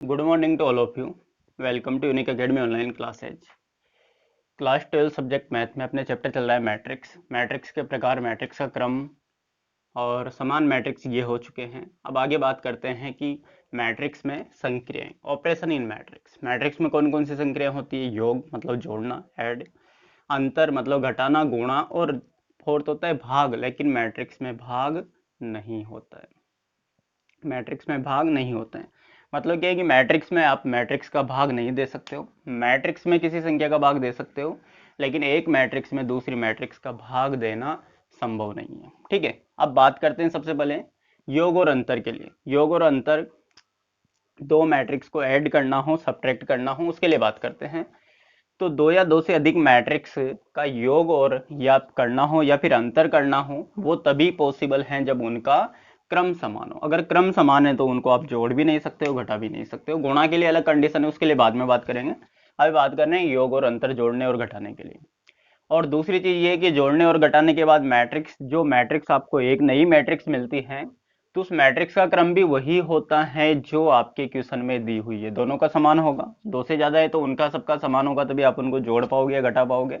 Good morning to all of you. Welcome to unique academy online classes. Class 12 subject math में अपने chapter चल रहा है matrix. Matrix के प्रकार, मैट्रिक्स का क्रम और समान मैट्रिक्स ये हो चुके हैं। अब आगे बात करते हैं कि मैट्रिक्स में संक्रियाएं, ऑपरेशन इन मैट्रिक्स। मैट्रिक्स में कौन कौन सी संक्रियाएं होती है? योग मतलब जोड़ना, ऐड। अंतर मतलब घटाना, गुणा। और फोर्थ होता है भाग, लेकिन मैट्रिक्स में भाग नहीं होता है। मैट्रिक्स में भाग नहीं होते हैं मतलब क्या है कि मैट्रिक्स में आप मैट्रिक्स का भाग नहीं दे सकते हो। मैट्रिक्स में किसी संख्या का भाग दे सकते हो, लेकिन एक मैट्रिक्स में दूसरी मैट्रिक्स का भाग देना संभव नहीं है। ठीक है, अब बात करते हैं सबसे पहले योग और अंतर के लिए। योग और अंतर, दो मैट्रिक्स को ऐड करना हो, सब्ट्रैक्ट करना हो, उसके लिए बात करते हैं। तो दो या दो से अधिक मैट्रिक्स का योग और या करना हो या फिर अंतर करना हो, वो तभी पॉसिबल है जब उनका क्रम समान हो। अगर क्रम समान है तो उनको आप जोड़ भी नहीं सकते हो, घटा भी नहीं सकते हो। गुणा के लिए अलग कंडीशन है, उसके लिए बाद में बात करेंगे। अभी बात कर रहे हैं योग और अंतर जोड़ने और घटाने के लिए। और दूसरी चीज ये कि जोड़ने और घटाने के बाद मैट्रिक्स, जो मैट्रिक्स आपको एक नई मैट्रिक्स मिलती है, तो उस मैट्रिक्स का क्रम भी वही होता है जो आपके क्वेश्चन में दी हुई है। दोनों का समान होगा। दो से ज्यादा है तो उनका सबका समान होगा, तभी आप उनको जोड़ पाओगे या घटा पाओगे।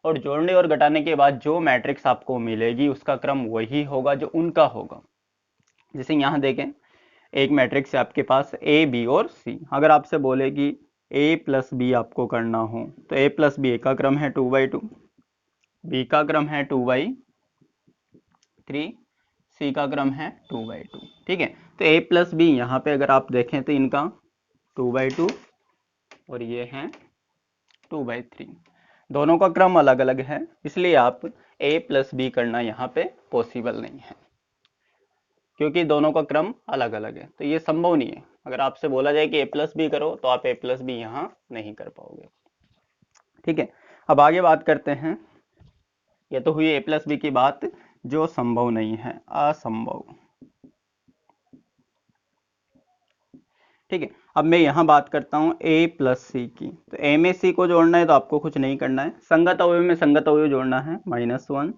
और जोड़ने और घटाने के बाद जो मैट्रिक्स आपको मिलेगी उसका क्रम वही होगा जो उनका होगा। जैसे यहाँ देखें, एक मैट्रिक्स है आपके पास ए, बी और सी। अगर आपसे बोले कि ए प्लस बी आपको करना हो, तो ए प्लस बी का क्रम है 2/2, बी का क्रम है 2/3, सी का क्रम है 2/2। ठीक है, तो ए प्लस बी यहाँ पे अगर आप देखें तो इनका 2/2 और ये है 2/3। दोनों का क्रम अलग अलग है, इसलिए आप ए प्लस बी करना यहाँ पे पॉसिबल नहीं है, क्योंकि दोनों का क्रम अलग अलग है। तो ये संभव नहीं है। अगर आपसे बोला जाए कि ए प्लस बी करो तो आप ए प्लस बी यहाँ नहीं कर पाओगे। ठीक है, अब आगे बात करते हैं। ये तो हुई ए प्लस बी की बात, जो संभव नहीं है, असंभव। ठीक है, अब मैं यहाँ बात करता हूँ ए प्लस सी की। तो ए में सी को जोड़ना है तो आपको कुछ नहीं करना है। संगत अवयव में संगत अवयव जोड़ना है। -1,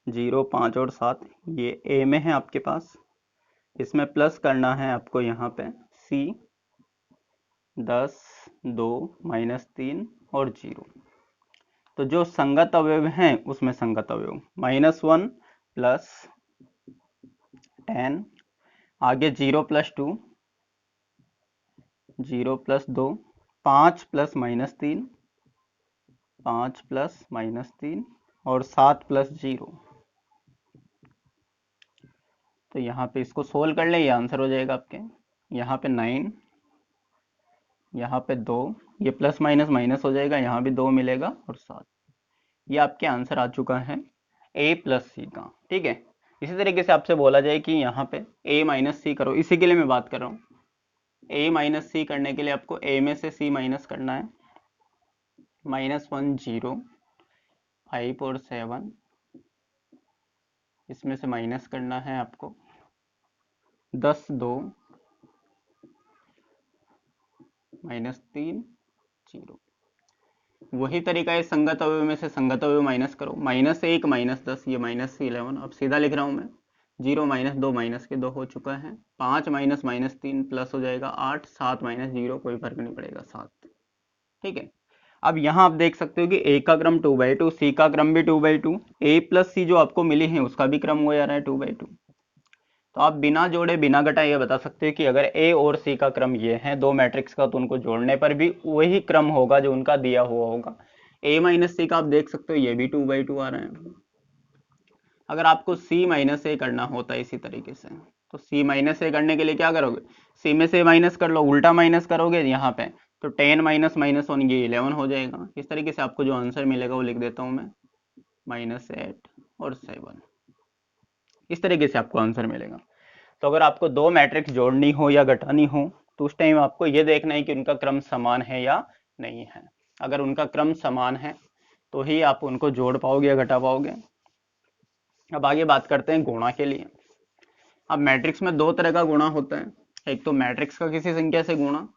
0, 5 और 7 ये ए में है आपके पास। इसमें प्लस करना है आपको यहाँ पे सी, 10, 2, -3 और 0। तो जो संगत अवयव हैं उसमें संगत अवयव -1 प्लस 10, आगे 0 + 2, 0 + 2, 5 + -3, 5 + -3 और 7 + 0। तो यहाँ पे इसको सोल्व कर ले, ये आंसर हो जाएगा आपके। यहाँ पे 9, यहाँ पे 2, ये प्लस माइनस माइनस हो जाएगा, यहाँ भी 2 मिलेगा और 7। ये आपके आंसर आ चुका है ए प्लस सी का। ठीक है, इसी तरीके से आपसे बोला जाए कि यहाँ पे ए माइनस सी करो, इसी के लिए मैं बात कर रहा हूँ। ए माइनस सी करने के लिए आपको ए में से सी माइनस करना है। -1, 0, 5 और 7, इसमें से माइनस करना है आपको 10, 2, -3, 0। वही तरीका है, संगत अवयव में से संगत अवयव माइनस करो। -1, -10, ये -11। अब सीधा लिख रहा हूँ मैं। 0 -2 माइनस के 2 हो चुका है। 5 -3 प्लस हो जाएगा 8, 7 -0 कोई फर्क नहीं पड़ेगा, 7। ठीक है, अब यहाँ आप देख सकते हो कि ए का क्रम 2/2, सी का क्रम भी 2/2, ए प्लस सी जो आपको मिली है उसका भी क्रम हो जा रहा है 2/2। तो आप बिना जोड़े बिना घटाए ये बता सकते हो कि अगर ए और सी का क्रम ये है दो मैट्रिक्स का, तो उनको जोड़ने पर भी वही क्रम होगा जो उनका दिया हुआ होगा। ए माइनस सी का आप देख सकते हो ये भी 2/2 आ रहा है। अगर आपको सी माइनस ए करना होता है इसी तरीके से, तो सी माइनस ए करने के लिए क्या करोगे? सी में से माइनस कर लो, उल्टा माइनस करोगे यहाँ पे, तो 10 माइनस -1 ये 11 हो जाएगा। इस तरीके से आपको जो आंसर मिलेगा वो लिख देता हूँ मैं, -8 और 7। इस तरीके से आपको आंसर मिलेगा। तो अगर आपको दो मैट्रिक्स जोड़नी हो या घटानी हो, तो उस टाइम आपको ये देखना है कि उनका क्रम समान है या नहीं है। अगर उनका क्रम समान है तो ही आप उनको जोड़ पाओगे या घटा पाओगे। अब आगे बात करते हैं गुणा के लिए। अब मैट्रिक्स में दो तरह का गुणा होता है। एक तो मैट्रिक्स का किसी संख्या से गुणा,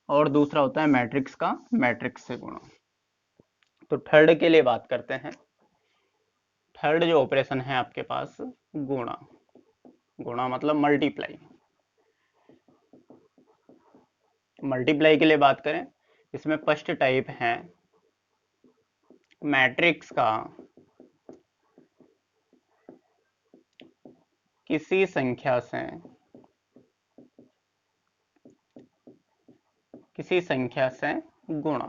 और दूसरा होता है मैट्रिक्स का मैट्रिक्स से गुणा। तो थर्ड के लिए बात करते हैं। थर्ड जो ऑपरेशन है आपके पास, गुणा। गुणा मतलब मल्टीप्लाई। मल्टीप्लाई के लिए बात करें, इसमें फर्स्ट टाइप है मैट्रिक्स का किसी संख्या से गुणा,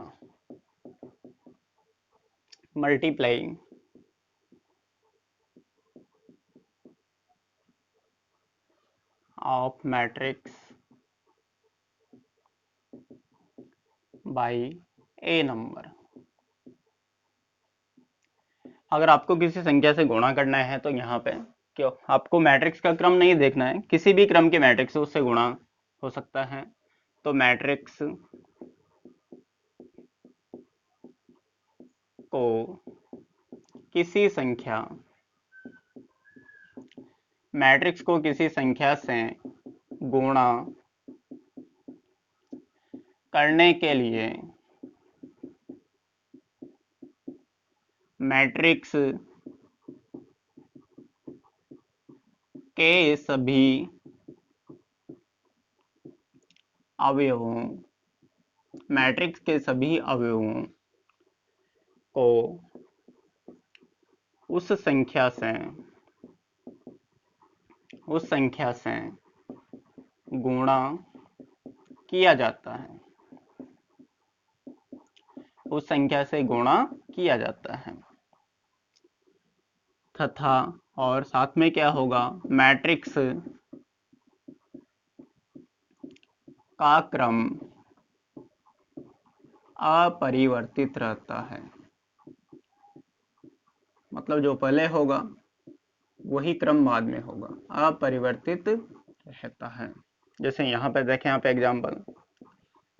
multiply of matrix bye A number. अगर आपको किसी संख्या से गुणा करना है तो यहाँ पे क्यों आपको मैट्रिक्स का क्रम नहीं देखना है, किसी भी क्रम के मैट्रिक्स से उससे गुणा हो सकता है। तो मैट्रिक्स को किसी संख्या से गुणा करने के लिए मैट्रिक्स के सभी अवयवों को उस संख्या से गुणा किया जाता है, तथा और साथ में क्या होगा, मैट्रिक्स का क्रम अपरिवर्तित रहता है। मतलब जो पहले होगा वही क्रम बाद में होगा, अपरिवर्तित रहता है। जैसे यहाँ पे देखें, यहाँ पे एग्जाम्पल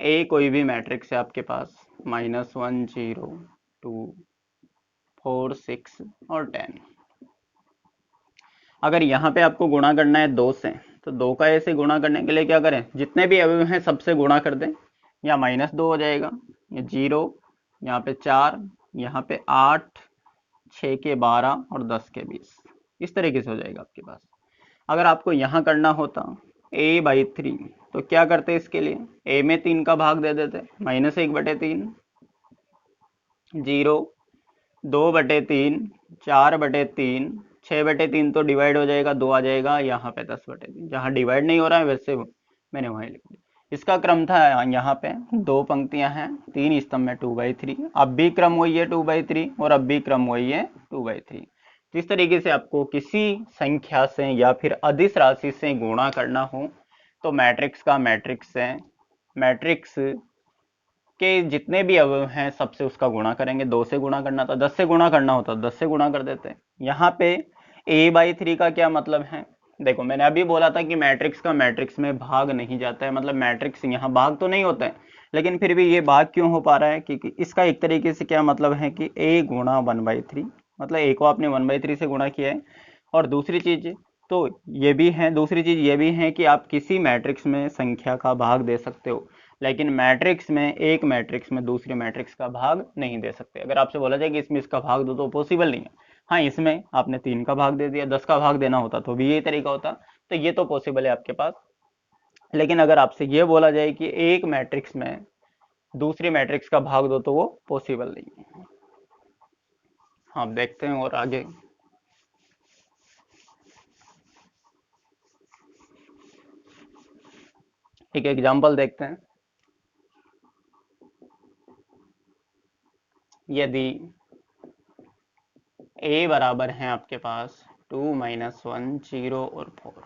ए कोई भी मैट्रिक्स है आपके पास, -1 0 2 4 6 और 10। अगर यहाँ पे आपको गुणा करना है 2 से, तो 2 का ऐसे गुणा करने के लिए क्या करें, जितने भी अवयव हैं सबसे गुणा कर दें। या -2 हो जाएगा, या 0, यहाँ पे 4, यहाँ पे 8, 6 के 12 और 10 के 20, इस तरीके से हो जाएगा आपके पास। अगर आपको यहाँ करना होता a/3, तो क्या करते इसके लिए, a में 3 का भाग दे देते, -1/3, 0, 2/3, 4/3, 6/3 तो डिवाइड हो जाएगा, 2 आ जाएगा, यहाँ पे 10/3। जहाँ डिवाइड नहीं हो रहा है वैसे मैंने वहीं लिख दिया। इसका क्रम था यहाँ पे 2 पंक्तियां हैं, 3 स्तंभ में 2/3। अब भी क्रम वही है 2/3, और अब भी क्रम वही है 2/3। तो इस तरीके से आपको किसी संख्या से या फिर अदिश राशि से गुणा करना हो तो मैट्रिक्स के जितने भी अवयव हैं सबसे उसका गुणा करेंगे। 2 से गुणा करना था, 10 से गुणा करना होता 10 से गुणा कर देते। यहाँ पे a/3 का क्या मतलब है, देखो मैंने अभी बोला था कि मैट्रिक्स का मैट्रिक्स में भाग नहीं जाता है, मतलब मैट्रिक्स यहाँ भाग तो नहीं होता है, लेकिन फिर भी ये भाग क्यों हो पा रहा है, क्योंकि इसका एक तरीके से क्या मतलब है कि a गुणा 1/3, मतलब a को आपने 1/3 से गुणा किया है। और दूसरी चीज ये भी है कि आप किसी मैट्रिक्स में संख्या का भाग दे सकते हो, लेकिन एक मैट्रिक्स में दूसरे मैट्रिक्स का भाग नहीं दे सकते। अगर आपसे बोला जाए कि इसमें इसका भाग दो, तो पॉसिबल नहीं है। हाँ, इसमें आपने 3 का भाग दे दिया, 10 का भाग देना होता तो भी यही तरीका होता, तो ये तो पॉसिबल है आपके पास। लेकिन अगर आपसे ये बोला जाए कि एक मैट्रिक्स में दूसरे मैट्रिक्स का भाग दो, तो वो पॉसिबल नहीं है। हाँ, देखते हैं और आगे। एक एग्जाम्पल देखते हैं। यदि a बराबर है आपके पास 2 - 1 0 और 4,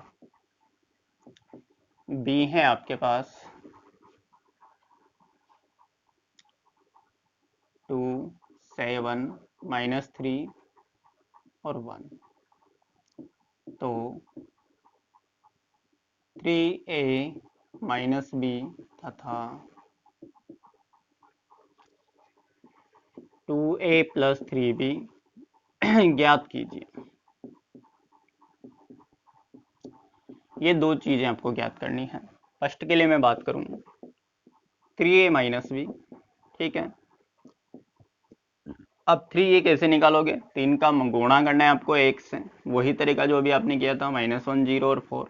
b है आपके पास 2 7 -3 और 1, तो 3a - b तथा 2a + 3b ज्ञात कीजिए। ये दो चीजें आपको ज्ञात करनी है। फर्स्ट के लिए मैं बात करूँ 3a - b, ठीक है। अब 3a कैसे निकालोगे, 3 का गुणा करना है आपको 1 से, वही तरीका जो अभी आपने किया था, -1 0 और 4।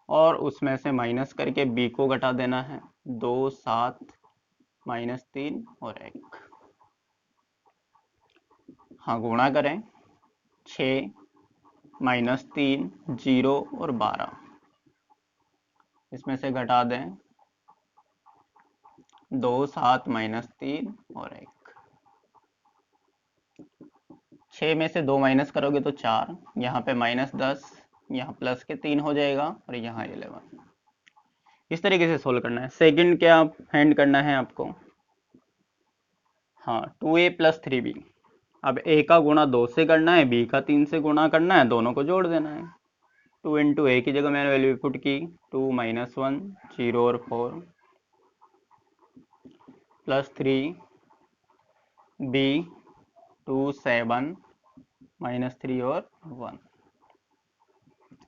और उसमें से माइनस करके b को घटा देना है। 2 7 -3 और 1। हाँ, गुणा करें। 6 -3 0 और 12, इसमें से घटा दें 2 7 -3 और 1। 6 में से 2 माइनस करोगे तो 4, यहाँ पे -10, यहाँ प्लस के 3 हो जाएगा और यहाँ 11। इस तरीके से सोल्व करना है। सेकंड क्या हैंड करना है आपको? हाँ, 2a + 3b। अब a का गुणा 2 से करना है, b का 3 से गुणा करना है, दोनों को जोड़ देना है। 2 × a की जगह मैंने वैल्यू पुट की 2 - 1 0 और 4 +3 b 2 7 -3 और 1।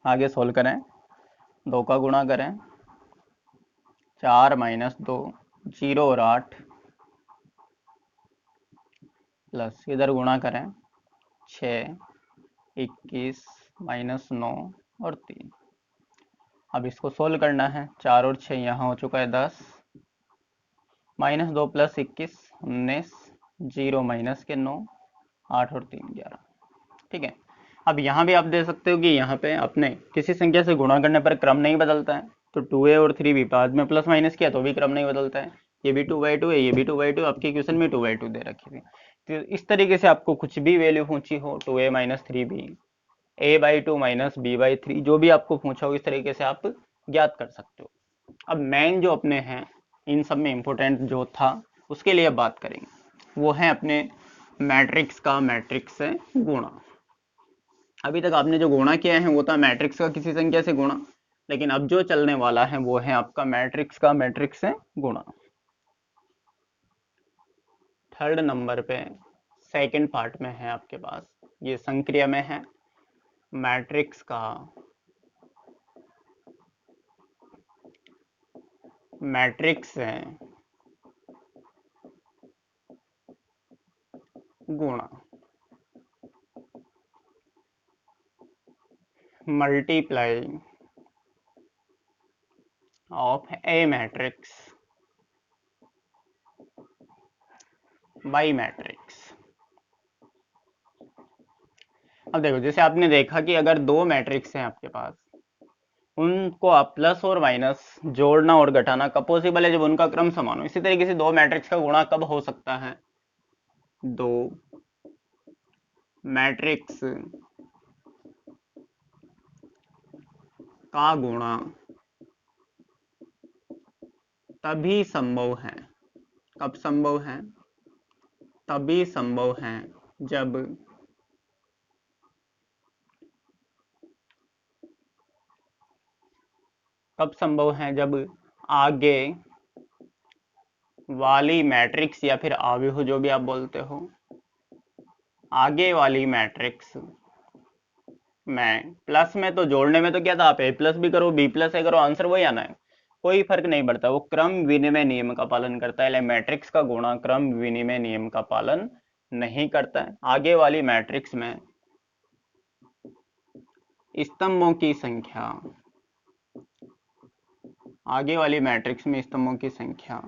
आगे सोल्व करें। 2 का गुणा करें। 4 - 2 0 और 8 प्लस इधर गुणा करें 6 21 -9 और 3। अब इसको सोल्व करना है। 4 और 6 यहाँ हो चुका है 10, -2 + 21 19, 0 माइनस के 9, 8 और 3 11। ठीक है। अब यहाँ भी आप दे सकते हो कि यहाँ पे अपने किसी संख्या से गुणा करने पर क्रम नहीं बदलता है, तो 2a और 3b बाद में प्लस माइनस किया तो भी क्रम नहीं बदलता है। ये भी 2/2 है, ये भी 2/2, आपके क्वेश्चन में 2/2 दे रखी थी। तो इस तरीके से आपको कुछ भी वैल्यू पूछी हो, 2a - 3b, a/2 - b/3, जो भी आपको पूछा हो इस तरीके से आप ज्ञात कर सकते हो। अब मेन जो अपने हैं, इन सब में इम्पोर्टेंट जो था उसके लिए बात करेंगे, वो है अपने मैट्रिक्स का मैट्रिक्स से गुणा। अभी तक आपने जो गुणा किया है वो था मैट्रिक्स का किसी संख्या से गुणा, लेकिन अब जो चलने वाला है वो है आपका मैट्रिक्स का मैट्रिक्स से गुणा। थर्ड नंबर पे सेकंड पार्ट में है आपके पास, ये संक्रिया में है, मैट्रिक्स का मैट्रिक्स से गुणा। Multiply of A matrix by matrix. अब देखो, जैसे आपने देखा कि अगर दो मैट्रिक्स हैं आपके पास, उनको आप प्लस और माइनस जोड़ना और घटाना कब पॉसिबल है? जब उनका क्रम समान हो। इसी तरीके से दो मैट्रिक्स का गुणा कब हो सकता है? दो मैट्रिक्स का गुणा तभी संभव है। कब संभव है? तभी संभव है जब कब संभव है जब आगे वाली मैट्रिक्स या फिर आव्यूह जो भी आप बोलते हो, आगे वाली मैट्रिक्स में प्लस में तो जोड़ने में तो क्या था, आप a प्लस भी करो b प्लस ए करो, आंसर वही आना है, कोई फर्क नहीं पड़ता। वो क्रम विनिमय नियम का पालन करता है, मैट्रिक्स का गुणा क्रम विनिमय नियम का पालन नहीं करता है। आगे वाली मैट्रिक्स में स्तंभों की संख्या, आगे वाली मैट्रिक्स में स्तंभों की संख्या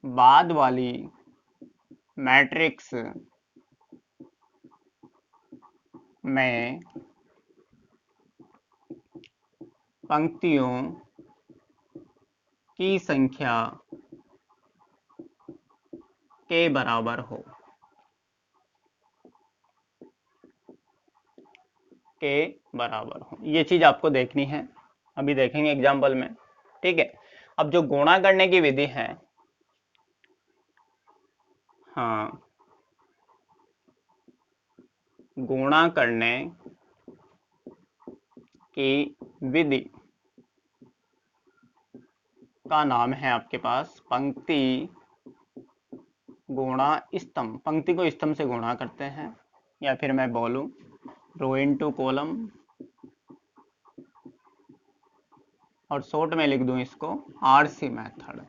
बाद वाली मैट्रिक्स में पंक्तियों की संख्या के बराबर हो, के बराबर हो। ये चीज आपको देखनी है, अभी देखेंगे एग्जाम्पल में। ठीक है। अब जो गुणा करने की विधि है, हाँ, गुणा करने की विधि का नाम है आपके पास पंक्ति गुणा स्तंभ। पंक्ति को स्तंभ से गुणा करते हैं, या फिर मैं बोलूं रो इनटू कॉलम, और शॉर्ट में लिख दूं इसको आरसी मेथड।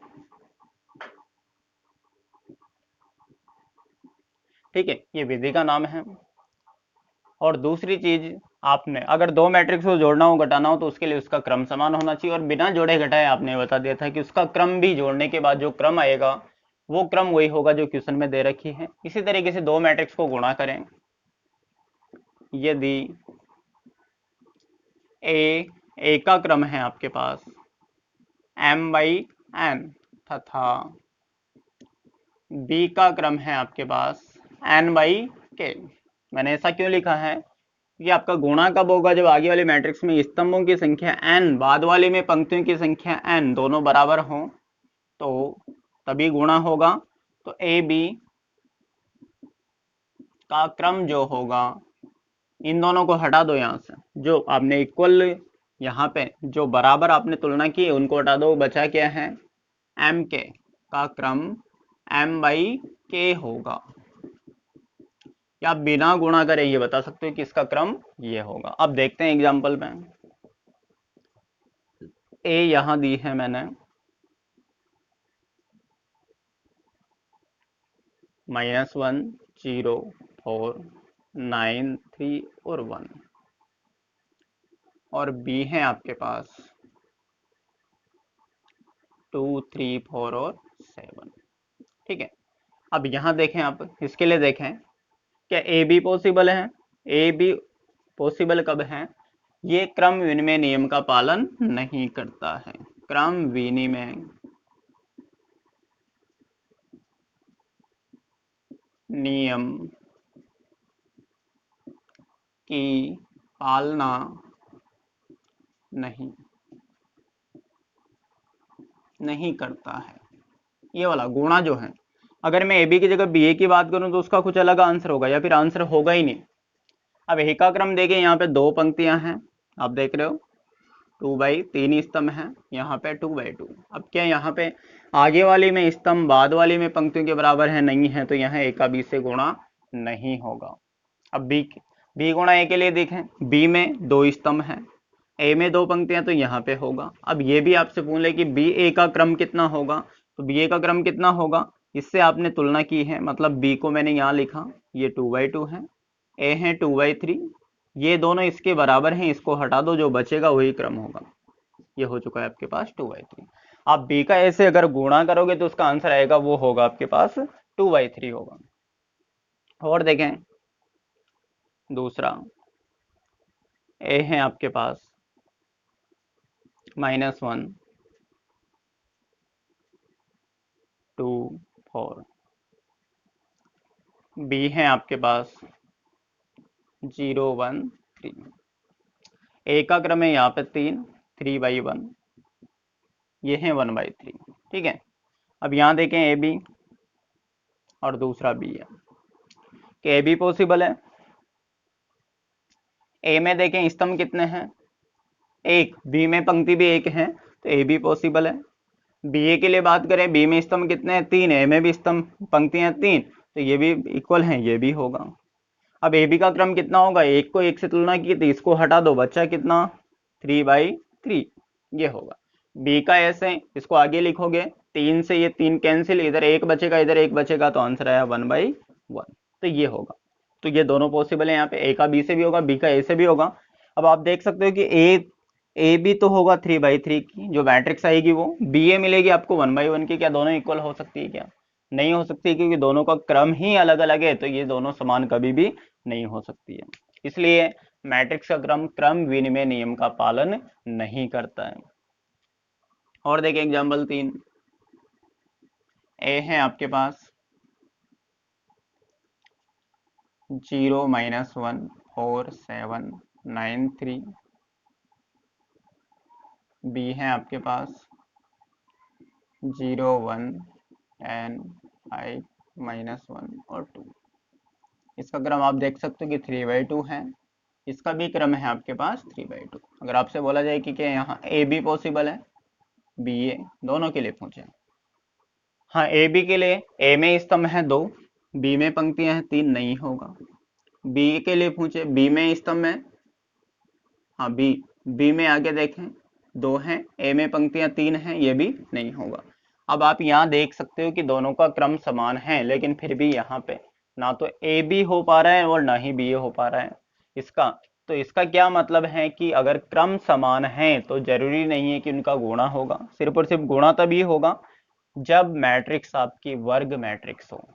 ठीक है, ये विधि का नाम है। और दूसरी चीज आपने अगर दो मैट्रिक्स को जोड़ना हो घटाना हो तो उसके लिए उसका क्रम समान होना चाहिए, और बिना जोड़े घटाए आपने बता दिया था कि उसका क्रम भी जोड़ने के बाद जो क्रम आएगा वो क्रम वही होगा जो क्वेश्चन में दे रखी है। इसी तरीके से दो मैट्रिक्स को गुणा करें, यदि ए का क्रम है आपके पास m/n तथा b का क्रम है आपके पास n/k। मैंने ऐसा क्यों लिखा है कि आपका गुणा कब होगा, जब आगे वाले मैट्रिक्स में स्तंभों की संख्या n, बाद वाले में पंक्तियों की संख्या n दोनों बराबर हो तो तभी गुणा होगा। तो ए बी का क्रम जो होगा, इन दोनों को हटा दो यहाँ से, जो आपने इक्वल यहाँ पे जो बराबर आपने तुलना की उनको हटा दो, बचा क्या है एम के का क्रम m/k होगा। या आप बिना गुणा करे ये बता सकते हो कि इसका क्रम ये होगा। अब देखते हैं एग्जांपल में। ए यहां दी है मैंने -1 0 4 9 3 और 1, और बी है आपके पास 2 3 4 और 7। ठीक है, अब यहां देखें, आप इसके लिए देखें क्या ए बी पॉसिबल है। ए बी पॉसिबल कब है, ये क्रम विनिमय नियम का पालन नहीं करता है। क्रम विनिमय नियम की पालना नहीं करता है। ये वाला गुणा जो है, अगर मैं ए बी की जगह बी ए की बात करूं तो उसका कुछ अलग आंसर होगा या फिर आंसर होगा ही नहीं। अब ए का क्रम देखें, यहाँ पे दो पंक्तियां हैं, आप देख रहे हो 2/3 स्तंभ है, यहाँ पे 2/2। अब क्या यहाँ पे आगे वाली में स्तंभ बाद वाली में पंक्तियों के बराबर है, नहीं है, तो यहाँ ए का बी से गुणा नहीं होगा। अब बी गुणा ए के लिए देखें, बी में दो स्तंभ है, ए में दो पंक्तियां, तो यहाँ पे होगा। अब ये भी आपसे पूछ ले कि बी ए का क्रम कितना होगा, तो बी ए का क्रम कितना होगा, इससे आपने तुलना की है, मतलब बी को मैंने यहाँ लिखा, ये 2/2 है, ए है 2/3, ये दोनों इसके बराबर हैं, इसको हटा दो, जो बचेगा वही क्रम होगा। ये हो चुका है आपके पास 2/3। आप बी का ए से अगर गुणा करोगे तो उसका आंसर आएगा, वो होगा आपके पास 2/3 होगा। और देखें दूसरा, ए है आपके पास -1 2 4, बी है आपके पास 0 1 3, ए का क्रम है यहाँ पे 3/1, ये है 1/3। ठीक है, अब यहाँ देखें ए बी और दूसरा बी है कि ए बी पॉसिबल है। ए में देखें स्तंभ कितने हैं, एक, बी में पंक्ति भी एक है, तो ए बी पॉसिबल है। बी ए के लिए बात करें, बी में स्तंभ कितने हैं, 3, ए में भी स्तंभ पंक्तियां 3, तो ये भी इक्वल हैं, ये भी होगा। अब ए बी का क्रम कितना होगा, एक को एक से तुलना की तो इसको हटा दो, बच्चा कितना 3/3, ये होगा। बी का ऐसे, इसको आगे लिखोगे, 3 से ये 3 कैंसिल, इधर एक बचेगा इधर एक बचेगा, तो आंसर आया 1/1, तो ये होगा। तो ये दोनों पॉसिबल है, यहाँ पे ए का बी से भी होगा, बी का ए से भी होगा। अब आप देख सकते हो कि ए बी तो होगा 3/3 की, जो मैट्रिक्स आएगी वो बी ए मिलेगी आपको 1/1 की। क्या दोनों इक्वल हो सकती है, क्या नहीं हो सकती, क्योंकि दोनों का क्रम ही अलग अलग है, तो ये दोनों समान कभी भी नहीं हो सकती है। इसलिए मैट्रिक्स का क्रम क्रम विनिमय नियम का पालन नहीं करता है। और देखिए एग्जाम्पल 3, ए है आपके पास 0 -1 4 7 9 3, बी है आपके पास 0 1 10 5 -1 और 2। इसका क्रम आप देख सकते हो कि 3/2 है, इसका भी क्रम है आपके पास 3/2। अगर आपसे बोला जाए कि क्या यहाँ ए बी पॉसिबल है, बी ए, दोनों के लिए पूछे। हाँ, ए बी के लिए ए में स्तंभ है 2, बी में पंक्तियां हैं 3, नहीं होगा। बी के लिए पूछे, बी में स्तंभ है, हाँ बी में आगे देखें 2 हैं, ए में पंक्तियां 3 हैं, ये भी नहीं होगा। अब आप यहाँ देख सकते हो कि दोनों का क्रम समान है, लेकिन फिर भी यहाँ पे ना तो ए बी हो पा रहा है और ना ही बी ए हो पा रहा है। इसका तो इसका क्या मतलब है कि अगर क्रम समान है तो जरूरी नहीं है कि उनका गुणा होगा, सिर्फ और सिर्फ गुणा तभी होगा जब मैट्रिक्स आपकी वर्ग मैट्रिक्स हो।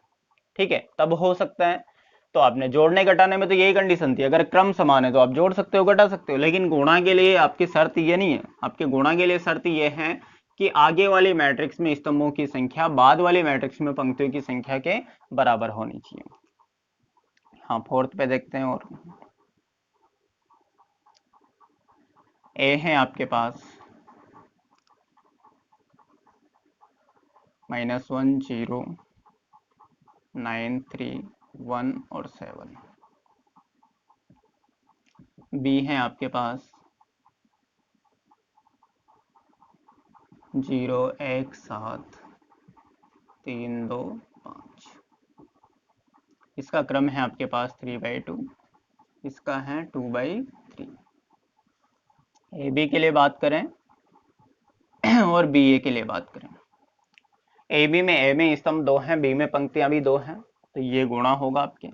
ठीक है, तब हो सकता है। तो आपने जोड़ने घटाने में तो यही कंडीशन थी, अगर क्रम समान है तो आप जोड़ सकते हो घटा सकते हो, लेकिन गुणा के लिए आपकी शर्त ये नहीं है। आपके गुणा के लिए शर्त ये है कि आगे वाली मैट्रिक्स में स्तंभों की संख्या बाद वाली मैट्रिक्स में पंक्तियों की संख्या के बराबर होनी चाहिए। हाँ, फोर्थ पे देखते हैं। और ए है आपके पास -1 0 9 3 1 और 7। बी है आपके पास 0 1 7 3 2 5। इसका क्रम है आपके पास 3/2, इसका है 2/3। ए बी के लिए बात करें और बी ए के लिए बात करें। ए में स्तंभ 2 हैं, बी में पंक्तियां भी 2 हैं, तो ये गुणा होगा आपके। इस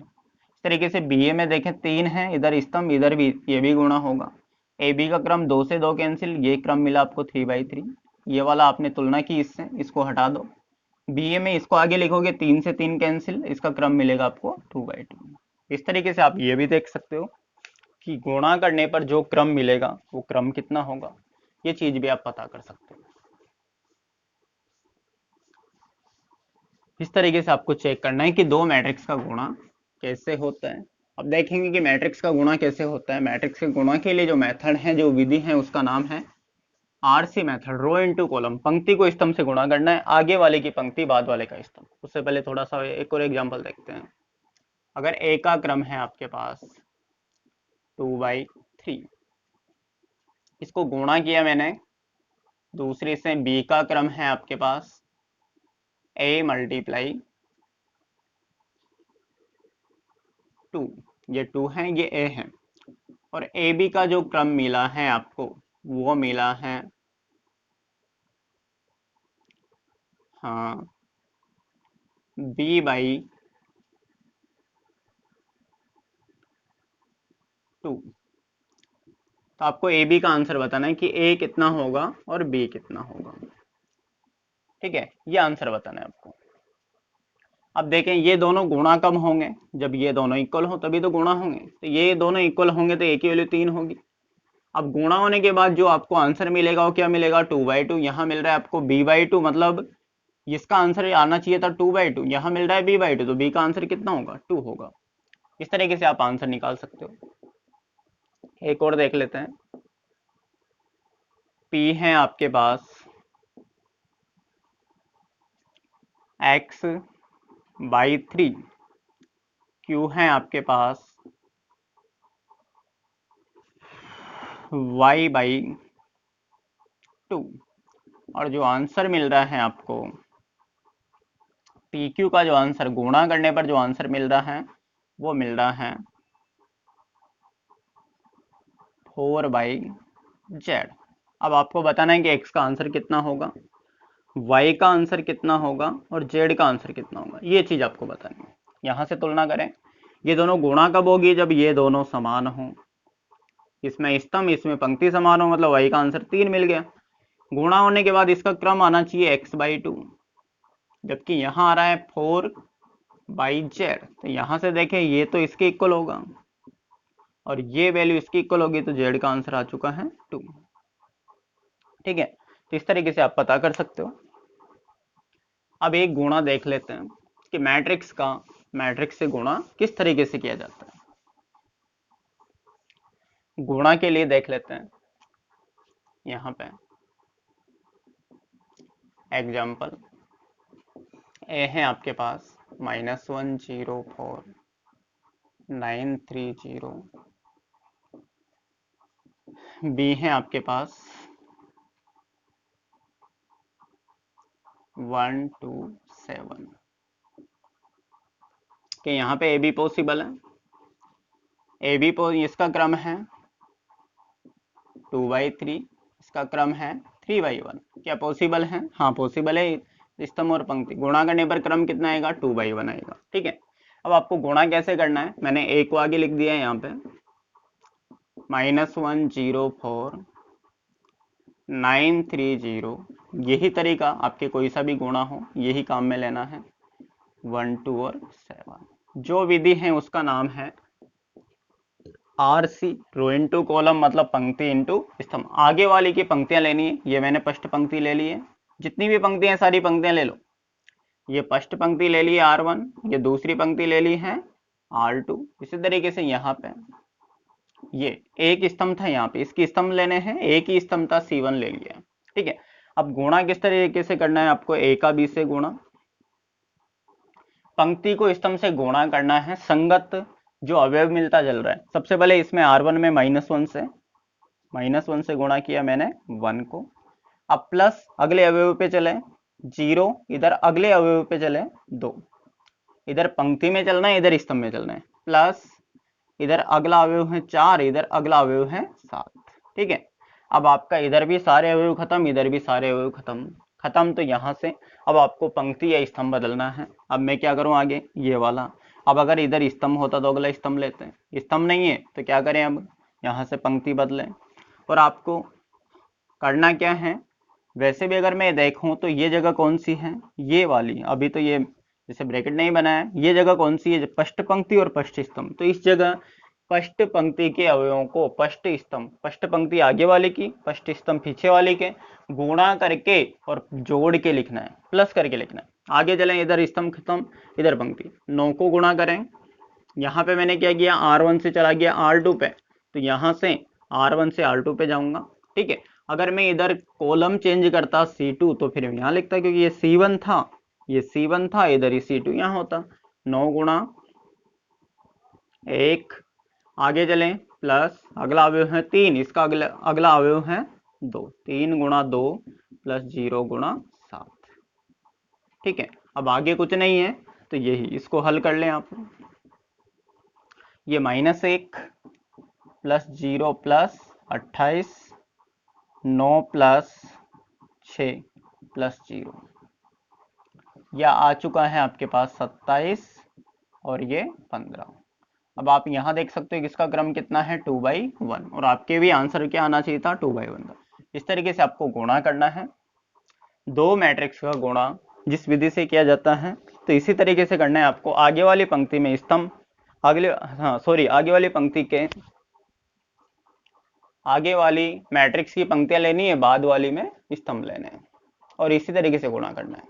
तरीके से बी ए में देखें 3 है, इधर स्तंभ इधर भी, ये भी गुणा होगा। ए बी का क्रम 2 से 2 कैंसिल, ये क्रम मिला आपको 3/3। ये वाला आपने तुलना की इससे, इसको हटा दो। बी ए में इसको आगे लिखोगे 3 से 3 कैंसिल, इसका क्रम मिलेगा आपको 2/2। इस तरीके से आप ये भी देख सकते हो कि गुणा करने पर जो क्रम मिलेगा वो क्रम कितना होगा, ये चीज भी आप पता कर सकते हो। इस तरीके से आपको चेक करना है कि दो मैट्रिक्स का गुणा कैसे होता है। अब देखेंगे कि मैट्रिक्स का गुणा कैसे होता है। मैट्रिक्स के गुणा के लिए जो मेथड है, जो विधि है, उसका नाम है आरसी मेथड, रो इनटू कॉलम। पंक्ति को स्तंभ से गुणा करना है, आगे वाले की पंक्ति बाद वाले का स्तंभ। उससे पहले थोड़ा सा एक और एग्जांपल देखते हैं। अगर ए का क्रम है आपके पास 2/3, इसको गुणा किया मैंने दूसरे से। बी का क्रम है आपके पास a मल्टीप्लाई 2, ये 2 है, ये a है। और ए बी का जो क्रम मिला है आपको, वो मिला है, हाँ, b/2। तो आपको ए बी का आंसर बताना है कि a कितना होगा और b कितना होगा। ठीक है, ये आंसर बताना है आपको। अब देखें, ये दोनों गुणा कब होंगे, जब ये दोनों इक्वल हो तभी तो गुणा होंगे। तो ये दोनों इक्वल होंगे तो a की वैल्यू 3 होगी। अब गुणा होने के बाद जो आपको आंसर मिलेगा वो क्या मिलेगा, 2/2। यहाँ मिल रहा है आपको b/2, मतलब इसका आंसर आना चाहिए था 2/2, यहाँ मिल रहा है b/2, तो b का आंसर कितना होगा, 2 होगा। इस तरीके से आप आंसर निकाल सकते हो। एक और देख लेते हैं। p है आपके पास x/3, q है आपके पास y/2, और जो आंसर मिल रहा है आपको PQ का, जो आंसर गुणा करने पर जो आंसर मिल रहा है वो मिल रहा है 4/z। अब आपको बताना है कि x का आंसर कितना होगा, y का आंसर कितना होगा और z का आंसर कितना होगा, ये चीज आपको बतानी है। यहां से तुलना करें, ये दोनों गुणा कब होगी, जब ये दोनों समान हो। इसमें स्तंभ इसमें पंक्ति समान हो, मतलब y का आंसर 3 मिल गया। गुणा होने के बाद इसका क्रम आना चाहिए x/2, जबकि यहाँ आ रहा है 4/z। तो यहां से देखें, ये तो इसके इक्वल होगा और ये वैल्यू इसकी इक्वल होगी, तो z का आंसर आ चुका है 2। ठीक है, तो इस तरीके से आप पता कर सकते हो। अब एक गुणा देख लेते हैं कि मैट्रिक्स से गुणा किस तरीके से किया जाता है। गुणा के लिए देख लेते हैं यहाँ पे एग्जाम्पल। ए है आपके पास -1 0 4 9 3 0। बी है आपके पास 1 2 7। कि यहाँ पे ए बी पॉसिबल है। इसका क्रम है 2/3, इसका क्रम है 3/1। क्या पॉसिबल है, हाँ पॉसिबल है। स्तंभ और पंक्ति गुणा करने पर क्रम कितना आएगा, 2/1 आएगा। ठीक है, अब आपको गुणा कैसे करना है, मैंने ए को आगे लिख दिया है यहाँ पे, -104-930, यही तरीका आपके कोई सा भी गुणा हो यही काम में लेना है। 1 2 और 7 जो विधि है उसका नाम है RC, रो इंटू कॉलम, मतलब पंक्ति इंटू स्तंभ। आगे वाली की पंक्तियां लेनी है, ये मैंने फर्स्ट पंक्ति ले ली है, जितनी भी पंक्तियां सारी पंक्तियां ले लो। ये फर्स्ट पंक्ति ले ली है R1, ये दूसरी पंक्ति ले ली है R2। इसी तरीके से यहाँ पे ये एक स्तंभ था, यहाँ पे इसकी स्तंभ लेने हैं, एक ही स्तंभ था C1 ले लिया। ठीक है, अब गुणा किस तरीके से करना है आपको, A का B से गुणा, पंक्ति को स्तंभ से गुणा करना है, संगत जो अवयव मिलता चल रहा है। सबसे पहले इसमें R1 में -1 से गुणा किया मैंने 1 को। अब प्लस अगले अवयव पे चले 0, इधर अगले अवयव पे चले 2, इधर पंक्ति में चलना है, इधर स्तंभ में चलना है, प्लस इधर अगला अवयव है 4, इधर अगला अवयव है 7। ठीक है, अब आपका इधर भी सारे अवयव खत्म, इधर भी सारे अवयव खत्म, तो यहाँ से अब आपको पंक्ति या स्तंभ बदलना है। अब मैं क्या करूँ आगे, ये वाला, अब अगर इधर स्तंभ होता तो अगला स्तंभ लेते हैं, स्तंभ नहीं है तो क्या करें, अब यहाँ से पंक्ति बदलें। और आपको करना क्या है, वैसे भी अगर मैं देखूं तो ये जगह कौन सी है, ये वाली, अभी तो ये जैसे ब्रैकेट नहीं बनाया, ये जगह कौन सी है, फर्स्ट पंक्ति और फर्स्ट स्तंभ। तो इस जगह फर्स्ट पंक्ति के अवयवों को फर्स्ट स्तंभ, फर्स्ट पंक्ति आगे वाले की, फर्स्ट स्तंभ पीछे वाले के, गुणा करके और जोड़ के लिखना है, प्लस करके लिखना है। आगे चलें, इधर स्तंभ खत्म, इधर पंक्ति, 9 को गुणा करें। यहाँ पे मैंने क्या किया, R1 से चला गया R2 पे, तो यहाँ से R1 से R2 पे जाऊंगा। ठीक है, अगर मैं इधर कॉलम चेंज करता C2 तो फिर यहाँ लिखता, क्योंकि ये C1 था, ये C1 था, इधर ही C2 यहाँ होता। 9 गुणा 1, आगे चलें, प्लस अगला अवयव है 3, इसका अगला अवयव है 2, 3 गुणा 2 प्लस 0 गुणा 7। ठीक है, अब आगे कुछ नहीं है तो यही, इसको हल कर लें आप। ये -1 प्लस 0 प्लस 28, 9 प्लस 6 प्लस 0, यह आ चुका है आपके पास 27 और ये 15। अब आप यहाँ देख सकते हो कि इसका क्रम कितना है, 2/1, और आपके भी आंसर क्या आना चाहिए था, 2/1 का। इस तरीके से आपको गुणा करना है, दो मैट्रिक्स का गुणा जिस विधि से किया जाता है, तो इसी तरीके से करना है आपको। आगे वाली पंक्ति में स्तंभ, आगे वाली पंक्ति के आगे वाली मैट्रिक्स की पंक्तियां लेनी है, बाद वाली में स्तंभ लेने हैं, और इसी तरीके से गुणा करना है।